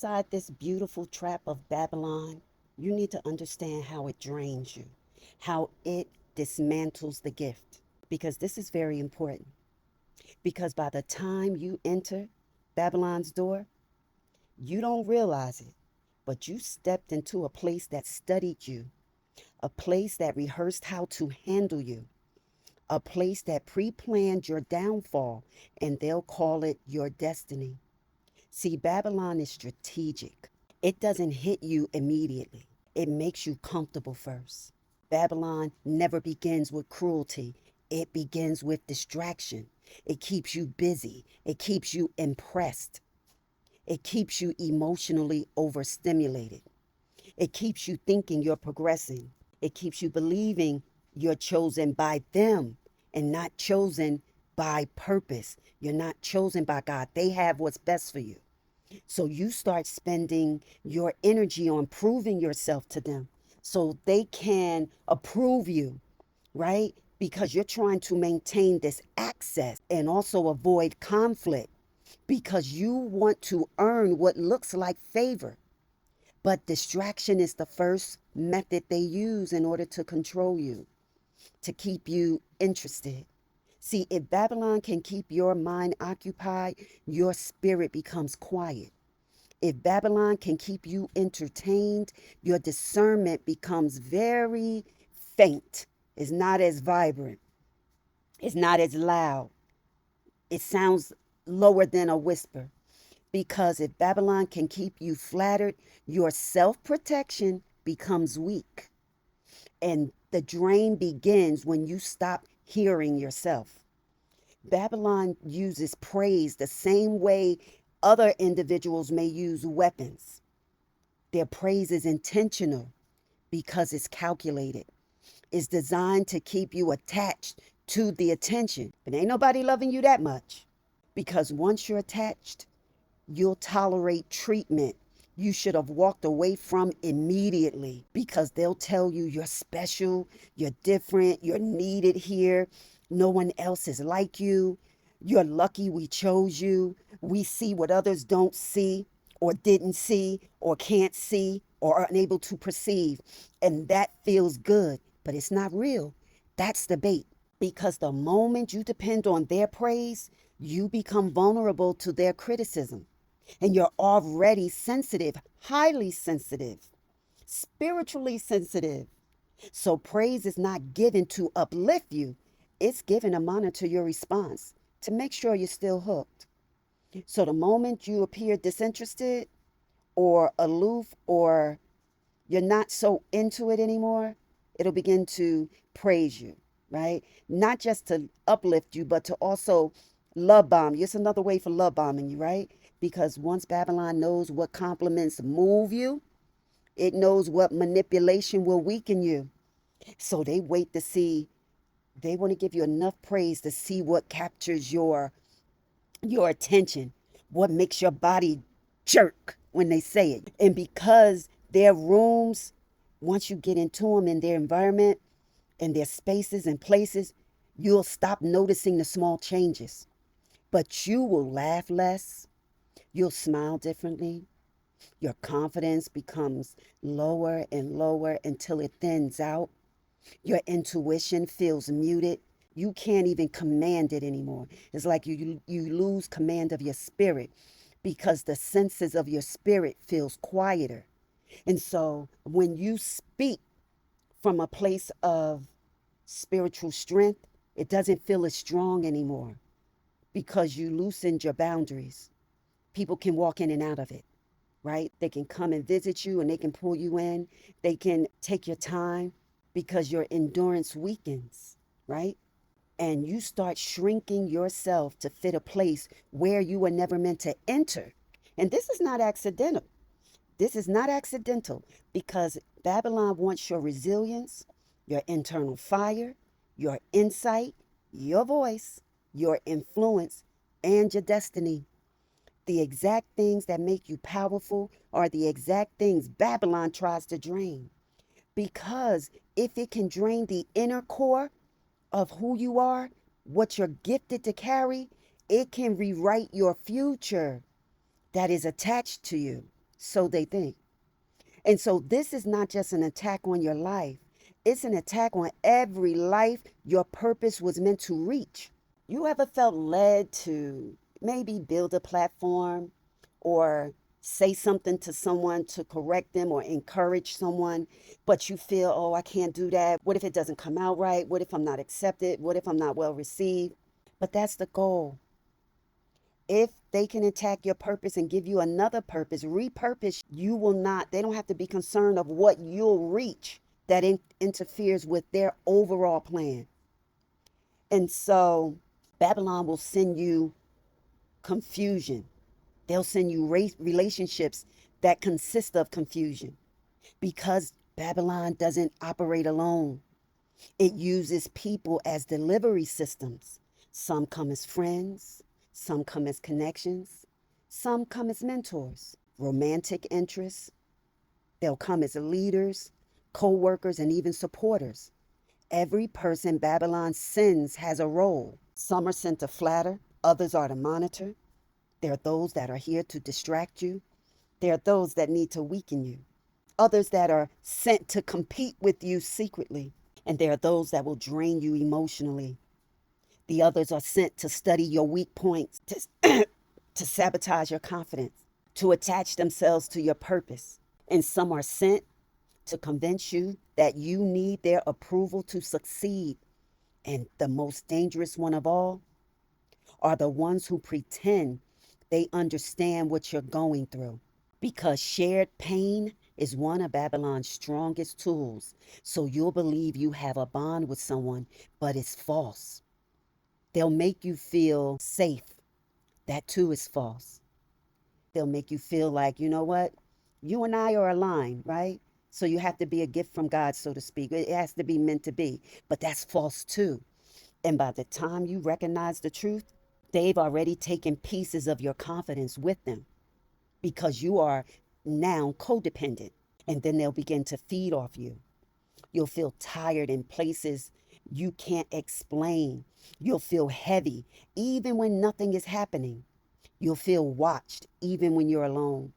inside this beautiful trap of Babylon, you need to understand how it drains you, how it dismantles the gift. Because this is very important. Because by the time you enter Babylon's door, you don't realize it, but you stepped into a place that studied you, a place that rehearsed how to handle you, a place that pre planned your downfall, and they'll call it your destiny. See, Babylon is strategic. It doesn't hit you immediately, it makes you comfortable first. Babylon never begins with cruelty, it begins with distraction. It keeps you busy, it keeps you impressed, it keeps you emotionally overstimulated, it keeps you thinking you're progressing, it keeps you believing you're chosen by them and not chosen by purpose. You're not chosen by God. They have what's best for you. So you start spending your energy on proving yourself to them so they can approve you, right? Because you're trying to maintain this access and also avoid conflict because you want to earn what looks like favor. But distraction is the first method they use in order to control you, to keep you interested. See, if Babylon can keep your mind occupied, your spirit becomes quiet. If Babylon can keep you entertained, your discernment becomes very faint. It's not as vibrant. It's not as loud. It sounds lower than a whisper. Because if Babylon can keep you flattered, your self protection becomes weak. And the drain begins when you stop hearing yourself. Babylon uses praise the same way other individuals may use weapons. Their praise is intentional because it's calculated. It's designed to keep you attached to the attention. But ain't nobody loving you that much. Because once you're attached, you'll tolerate treatment you should have walked away from immediately because they'll tell you you're special, you're different, you're needed here. No one else is like you. You're lucky we chose you. We see what others don't see or didn't see or can't see or are unable to perceive. And that feels good, but it's not real. That's the bait. Because the moment you depend on their praise, you become vulnerable to their criticism. And you're already sensitive, highly sensitive, spiritually sensitive. So praise is not given to uplift you. It's given to monitor your response to make sure you're still hooked. So the moment you appear disinterested or aloof or you're not so into it anymore, it'll begin to praise you, right? Not just to uplift you, but to also love bomb you. It's another way for love bombing you, right? Because once Babylon knows what compliments move you, it knows what manipulation will weaken you. So they wait to see, they want to give you enough praise to see what captures your attention, what makes your body jerk when they say it. And because their rooms, once you get into them in their environment and their spaces and places, you'll stop noticing the small changes. But you will laugh less. You'll smile differently. Your confidence becomes lower and lower until it thins out. Your intuition feels muted. You can't even command it anymore. It's like you lose command of your spirit because the senses of your spirit feels quieter. And so when you speak from a place of spiritual strength, it doesn't feel as strong anymore because you loosened your boundaries. People can walk in and out of it, right? They can come and visit you and they can pull you in. They can take your time because your endurance weakens, right? And you start shrinking yourself to fit a place where you were never meant to enter. And this is not accidental. This is not accidental because Babylon wants your resilience, your internal fire, your insight, your voice, your influence, and your destiny. The exact things that make you powerful are the exact things Babylon tries to drain. Because if it can drain the inner core of who you are, what you're gifted to carry, it can rewrite your future that is attached to you. So they think. And so this is not just an attack on your life, it's an attack on every life your purpose was meant to reach. You ever felt led to maybe build a platform or say something to someone to correct them or encourage someone, but you feel, oh, I can't do that. What if it doesn't come out right? What if I'm not accepted? What if I'm not well received? But that's the goal. If they can attack your purpose and give you another purpose, repurpose, you will not, they don't have to be concerned of what you'll reach that interferes with their overall plan. And so Babylon will send you confusion. They'll send you relationships that consist of confusion because Babylon doesn't operate alone. It uses people as delivery systems. Some come as friends, some come as connections, some come as mentors, romantic interests. They'll come as leaders, co-workers, and even supporters. Every person Babylon sends has a role. Some are sent to flatter, others are to monitor. There are those that are here to distract you. There are those that need to weaken you. Others that are sent to compete with you secretly. And there are those that will drain you emotionally. The others are sent to study your weak points, to sabotage your confidence, to attach themselves to your purpose. And some are sent to convince you that you need their approval to succeed. And the most dangerous one of all are the ones who pretend they understand what you're going through. Because shared pain is one of Babylon's strongest tools. So you'll believe you have a bond with someone, but it's false. They'll make you feel safe. That too is false. They'll make you feel like, you know what? You and I are aligned, right? So you have to be a gift from God, so to speak. It has to be meant to be. But that's false too. And by the time you recognize the truth, they've already taken pieces of your confidence with them because you are now codependent. And then they'll begin to feed off you. You'll feel tired in places you can't explain. You'll feel heavy even when nothing is happening. You'll feel watched even when you're alone.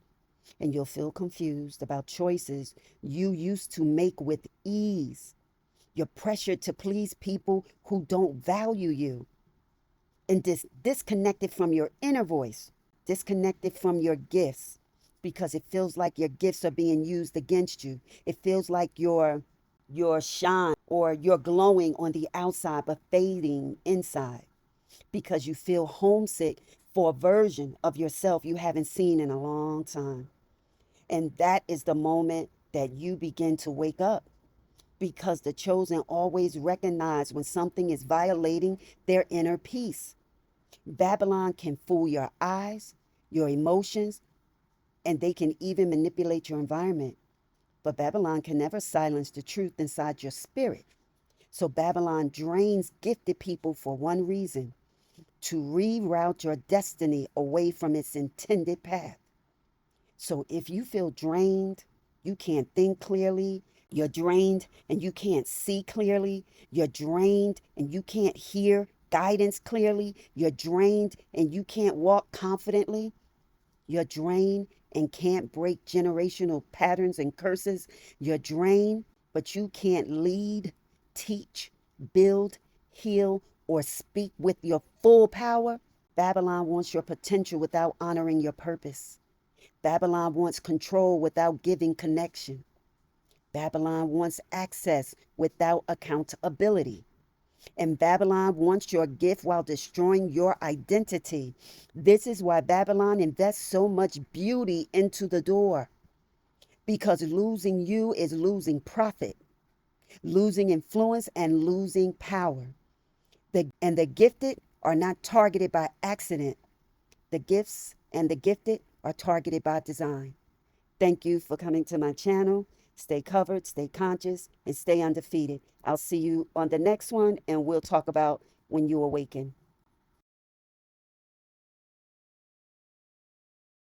And you'll feel confused about choices you used to make with ease. You're pressured to please people who don't value you. And disconnected from your inner voice, disconnected from your gifts, because it feels like your gifts are being used against you. It feels like your shine or you're glowing on the outside but fading inside because you feel homesick for a version of yourself you haven't seen in a long time. And that is the moment that you begin to wake up because the chosen always recognize when something is violating their inner peace. Babylon can fool your eyes, your emotions, and they can even manipulate your environment. But Babylon can never silence the truth inside your spirit. So Babylon drains gifted people for one reason: to reroute your destiny away from its intended path. So if you feel drained, you can't think clearly, you're drained and you can't see clearly, you're drained and you can't hear guidance clearly, you're drained and you can't walk confidently, you're drained and can't break generational patterns and curses, you're drained, but you can't lead, teach, build, heal, or speak with your full power. Babylon wants your potential without honoring your purpose. Babylon wants control without giving connection. Babylon wants access without accountability. And Babylon wants your gift while destroying your identity. This is why Babylon invests so much beauty into the door. Because losing you is losing profit, losing influence, and losing power. And the gifted are not targeted by accident. The gifts and the gifted are targeted by design. Thank you for coming to my channel. Stay covered, stay conscious, and stay undefeated. I'll see you on the next one, and we'll talk about when you awaken.